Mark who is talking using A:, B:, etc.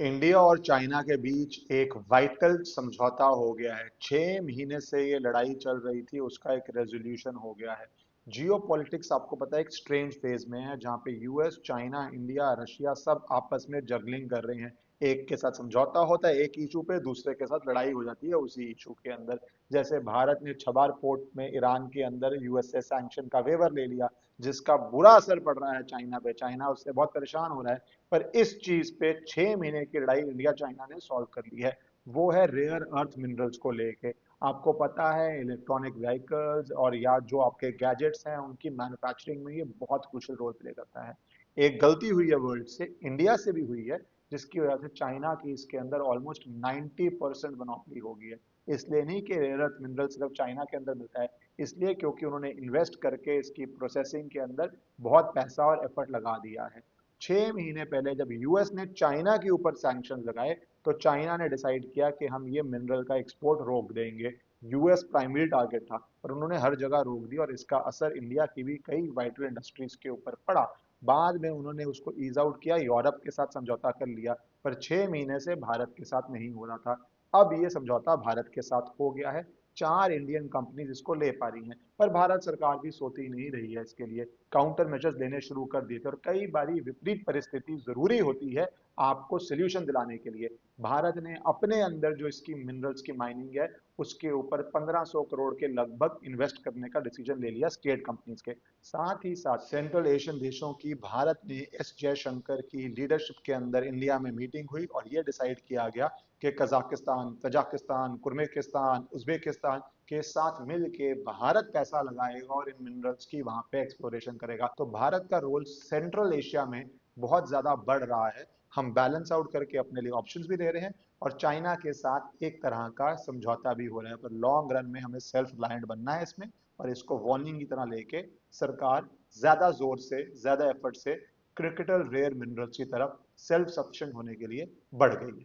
A: India और China के बीच एक वाइटल समझौता हो गया है। 6 महीने से ये लड़ाई चल रही थी, उसका एक रेजोल्यूशन हो गया है। जियो पॉलिटिक्स आपको पता है एक स्ट्रेंज फेज में है, जहाँ पे यूएस, चाइना, इंडिया, रशिया सब आपस में जगलिंग कर रहे हैं। एक के साथ समझौता होता है एक इशू पे, दूसरे के साथ लड़ाई हो जाती है उसी इशू के अंदर। जैसे भारत ने छबार पोर्ट में ईरान के अंदर यूएस से सैंक्शन का वेवर ले लिया, जिसका बुरा असर पड़ रहा है चाइना पे। चाइना उससे बहुत परेशान हो रहा है। पर इस चीज पे 6 महीने की लड़ाई इंडिया चाइना ने सॉल्व कर ली है। वो है रेयर अर्थ मिनरल्स को लेके। आपको पता है इलेक्ट्रॉनिक व्हीकल्स और या जो आपके गैजेट्स हैं उनकी मैन्युफैक्चरिंग में ये बहुत क्रूशियल रोल प्ले करता है। एक गलती हुई है वर्ल्ड से, इंडिया से भी हुई है, जिसकी वजह से चाइना की इसके अंदर ऑलमोस्ट 90% मोनोपोली हो गई है। इसलिए नहीं कि रेयर अर्थ मिनरल सिर्फ चाइना के अंदर मिलता है, इसलिए क्योंकि उन्होंने इन्वेस्ट करके इसकी प्रोसेसिंग के अंदर बहुत पैसा और एफर्ट लगा दिया है। 6 महीने पहले जब यूएस ने चाइना के ऊपर सैंक्शन लगाए, तो चाइना ने डिसाइड किया कि हम ये मिनरल का एक्सपोर्ट रोक देंगे। यूएस प्राइमरी टारगेट था, पर उन्होंने हर जगह रोक दिया और इसका असर इंडिया की भी कई वाइटल इंडस्ट्रीज के ऊपर पड़ा। बाद में उन्होंने उसको ईज आउट किया, यूरोप के साथ समझौता कर लिया, पर 6 महीने से भारत के साथ नहीं हो रहा था। अब ये समझौता भारत के साथ हो गया है। 4 इंडियन कंपनीज इसको ले पा रही हैं, पर भारत सरकार भी सोती नहीं रही है इसके लिए। काउंटर मेजर्स लेने शुरू कर दिए थे, और कई बारी विपरीत परिस्थिति जरूरी होती है आपको सोल्यूशन दिलाने के लिए। भारत ने अपने अंदर जो इसकी मिनरल्स की माइनिंग है, उसके ऊपर 1500 करोड़ के लगभग इन्वेस्ट करने का डिसीजन ले लिया स्टेट कंपनीज के। साथ ही साथ सेंट्रल एशियन देशों की भारत ने एस जयशंकर की लीडरशिप के अंदर इंडिया में मीटिंग हुई और यह डिसाइड किया गया कि कजाकिस्तान, तजाकिस्तान, कुर्मेकिस्तान, उज्बेकिस्तान के साथ मिल के भारत पैसा लगाएगा और इन मिनरल्स की वहां पे एक्सप्लोरेशन करेगा। तो भारत का रोल सेंट्रल एशिया में बहुत ज्यादा बढ़ रहा है। हम बैलेंस आउट करके अपने लिए ऑप्शंस भी दे रहे हैं, और चाइना के साथ एक तरह का समझौता भी हो रहा है। पर लॉन्ग रन में हमें सेल्फ रिलायंट बनना है इसमें, और इसको वार्निंग की तरह लेके सरकार ज्यादा जोर से, ज्यादा एफर्ट से क्रिटिकल रेयर मिनरल्स की तरफ सेल्फ सफिशिएंट होने के लिए बढ़ गई है।